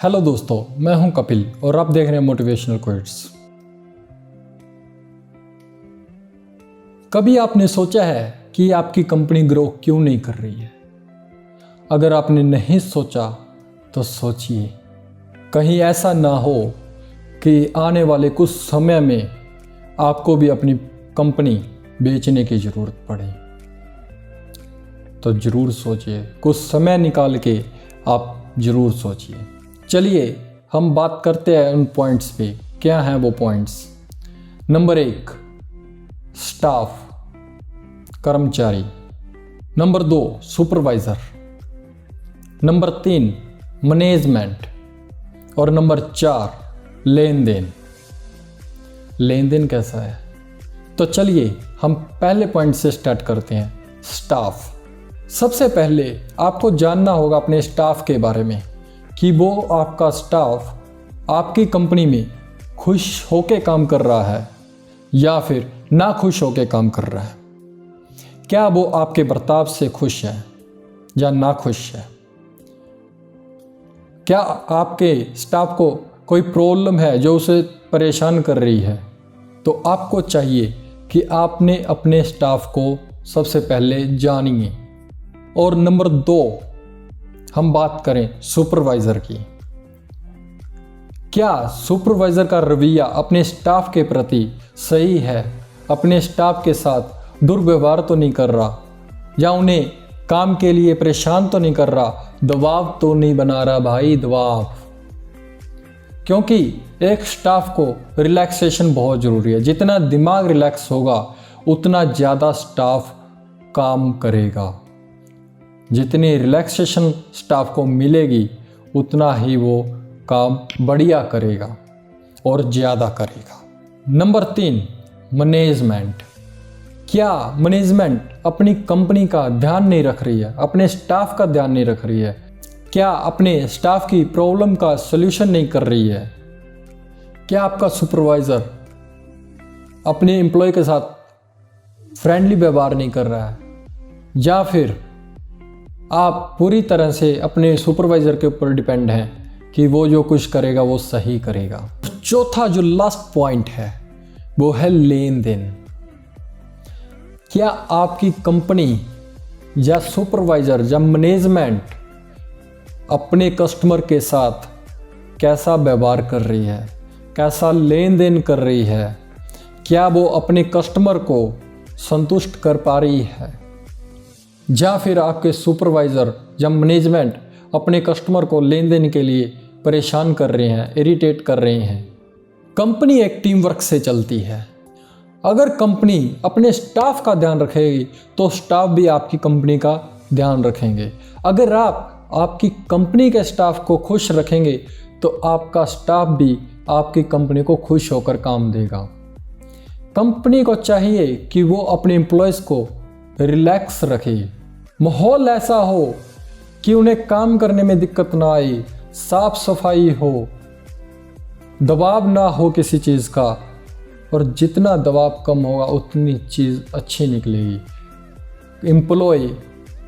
Hello दोस्तों, मैं हूं कपिल और आप देख रहे हैं मोटिवेशनल क्विट्स। कभी आपने सोचा है कि आपकी कंपनी ग्रो क्यों नहीं कर रही है? अगर आपने नहीं सोचा तो सोचिए, कहीं ऐसा ना हो कि आने वाले कुछ समय में आपको भी अपनी कंपनी बेचने की ज़रूरत पड़े। तो ज़रूर सोचिए, कुछ समय निकाल के आप ज़रूर सोचिए। चलिए हम बात करते हैं उन पॉइंट्स पे। क्या हैं वो पॉइंट्स? नंबर 1, स्टाफ, कर्मचारी। Number 2, supervisor. Number 3, management. और नंबर 4, लेन देन। लेन देन कैसा है? तो चलिए हम पहले पॉइंट से स्टार्ट करते हैं, स्टाफ। सबसे पहले आपको जानना होगा अपने स्टाफ के बारे में कि वो आपका स्टाफ आपकी कंपनी में खुश होके काम कर रहा है या फिर ना खुश होके काम कर रहा है। क्या वो आपके बर्ताव से खुश है या ना खुश है? क्या आपके स्टाफ को कोई प्रॉब्लम है जो उसे परेशान कर रही है? तो आपको चाहिए कि आपने अपने स्टाफ को सबसे पहले जानिए। और नंबर 2, हम बात करें सुपरवाइज़र की। क्या सुपरवाइज़र का रवैया अपने स्टाफ के प्रति सही है? अपने स्टाफ के साथ दुर्व्यवहार तो नहीं कर रहा या उन्हें काम के लिए परेशान तो नहीं कर रहा, दबाव तो नहीं बना रहा भाई, दबाव। क्योंकि एक स्टाफ को रिलैक्सेशन बहुत ज़रूरी है। जितना दिमाग रिलैक्स होगा उतना ज़्यादा स्टाफ काम करेगा। जितनी रिलैक्सेशन स्टाफ को मिलेगी उतना ही वो काम बढ़िया करेगा और ज़्यादा करेगा। Number 3, management. क्या मैनेजमेंट अपनी कंपनी का ध्यान नहीं रख रही है, अपने स्टाफ का ध्यान नहीं रख रही है? क्या अपने स्टाफ की प्रॉब्लम का सलूशन नहीं कर रही है? क्या आपका सुपरवाइज़र अपने एम्प्लॉय के साथ फ्रेंडली व्यवहार नहीं कर रहा है? या फिर आप पूरी तरह से अपने सुपरवाइज़र के ऊपर डिपेंड हैं कि वो जो कुछ करेगा वो सही करेगा? चौथा जो लास्ट पॉइंट है वो है लेन देन। क्या आपकी कंपनी या सुपरवाइज़र या मैनेजमेंट अपने कस्टमर के साथ कैसा व्यवहार कर रही है, कैसा लेन देन कर रही है? क्या वो अपने कस्टमर को संतुष्ट कर पा रही है? या फिर आपके सुपरवाइज़र या मैनेजमेंट अपने कस्टमर को लेन देन के लिए परेशान कर रहे हैं, इरिटेट कर रहे हैं? कंपनी एक टीम वर्क से चलती है। अगर कंपनी अपने स्टाफ का ध्यान रखेगी तो स्टाफ भी आपकी कंपनी का ध्यान रखेंगे। अगर आप आपकी कंपनी के स्टाफ को खुश रखेंगे तो आपका स्टाफ भी आपकी कंपनी को खुश होकर काम देगा। कंपनी को चाहिए कि वो अपने एम्प्लॉयज़ को रिलैक्स रखे, माहौल ऐसा हो कि उन्हें काम करने में दिक्कत ना आए, साफ सफाई हो, दबाव ना हो किसी चीज़ का। और जितना दबाव कम होगा उतनी चीज़ अच्छी निकलेगी। एम्प्लॉय,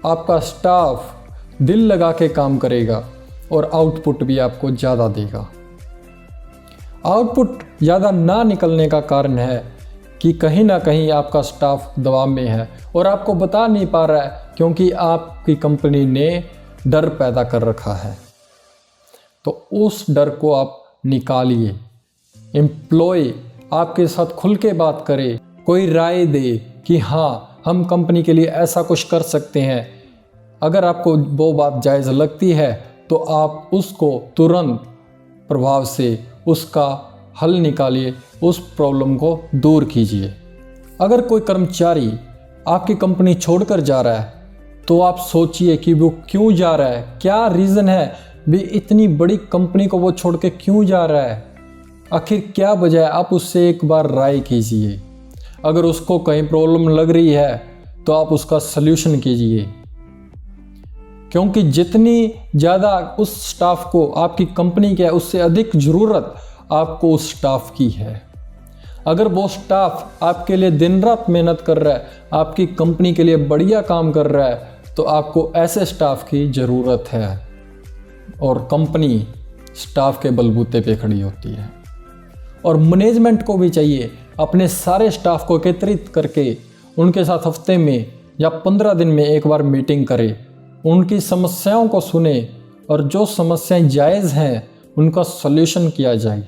आपका स्टाफ दिल लगा के काम करेगा और आउटपुट भी आपको ज़्यादा देगा। आउटपुट ज़्यादा ना निकलने का कारण है कि कहीं ना कहीं आपका स्टाफ दबाव में है और आपको बता नहीं पा रहा है क्योंकि आपकी कंपनी ने डर पैदा कर रखा है। तो उस डर को आप निकालिए। एम्प्लॉय आपके साथ खुल के बात करे, कोई राय दे कि हाँ हम कंपनी के लिए ऐसा कुछ कर सकते हैं। अगर आपको वो बात जायज़ लगती है तो आप उसको तुरंत प्रभाव से उसका हल निकालिए, उस प्रॉब्लम को दूर कीजिए। अगर कोई कर्मचारी आपकी कंपनी छोड़कर जा रहा है तो आप सोचिए कि वो क्यों जा रहा है, क्या रीज़न है भी इतनी बड़ी कंपनी को वो छोड़ के क्यों जा रहा है, आखिर क्या वजह है? आप उससे एक बार राय कीजिए। अगर उसको कहीं प्रॉब्लम लग रही है तो आप उसका सल्यूशन कीजिए, क्योंकि जितनी ज़्यादा उस स्टाफ को आपकी कंपनी की है उससे अधिक ज़रूरत आपको उस स्टाफ की है। अगर वो स्टाफ आपके लिए दिन रात मेहनत कर रहा है, आपकी कंपनी के लिए बढ़िया काम कर रहा है, तो आपको ऐसे स्टाफ की ज़रूरत है। और कंपनी स्टाफ के बलबूते पे खड़ी होती है। और मैनेजमेंट को भी चाहिए अपने सारे स्टाफ को एकत्रित करके उनके साथ हफ्ते में या 15 दिन में एक बार मीटिंग करे, उनकी समस्याओं को सुने और जो समस्याएं जायज़ हैं उनका सॉल्यूशन किया जाए।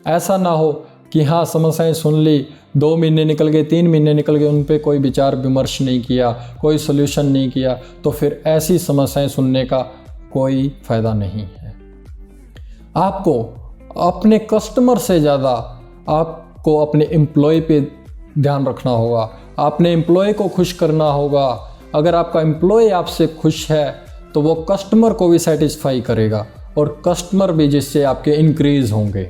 ऐसा ना हो कि हाँ समस्याएं सुन ली, 2 महीने निकल गए, 3 महीने निकल गए, उन पे कोई विचार विमर्श नहीं किया, कोई सॉल्यूशन नहीं किया, तो फिर ऐसी समस्याएं सुनने का कोई फ़ायदा नहीं है। आपको अपने कस्टमर से ज़्यादा आपको अपने एम्प्लॉय पे ध्यान रखना होगा, अपने एम्प्लॉय को खुश करना होगा। अगर आपका एम्प्लॉय आपसे खुश है तो वो कस्टमर को भी सेटिस्फाई करेगा और कस्टमर भी जिससे आपके इंक्रीज़ होंगे।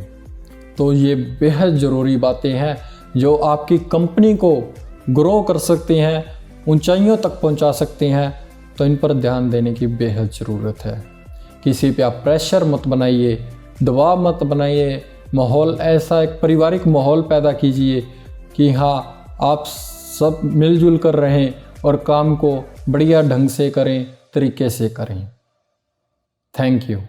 तो ये बेहद ज़रूरी बातें हैं जो आपकी कंपनी को ग्रो कर सकती हैं, ऊंचाइयों तक पहुंचा सकती हैं। तो इन पर ध्यान देने की बेहद ज़रूरत है। किसी पे आप प्रेशर मत बनाइए, दबाव मत बनाइए, माहौल ऐसा एक पारिवारिक माहौल पैदा कीजिए कि हाँ आप सब मिलजुल कर रहें और काम को बढ़िया ढंग से करें, तरीके से करें। Thank you.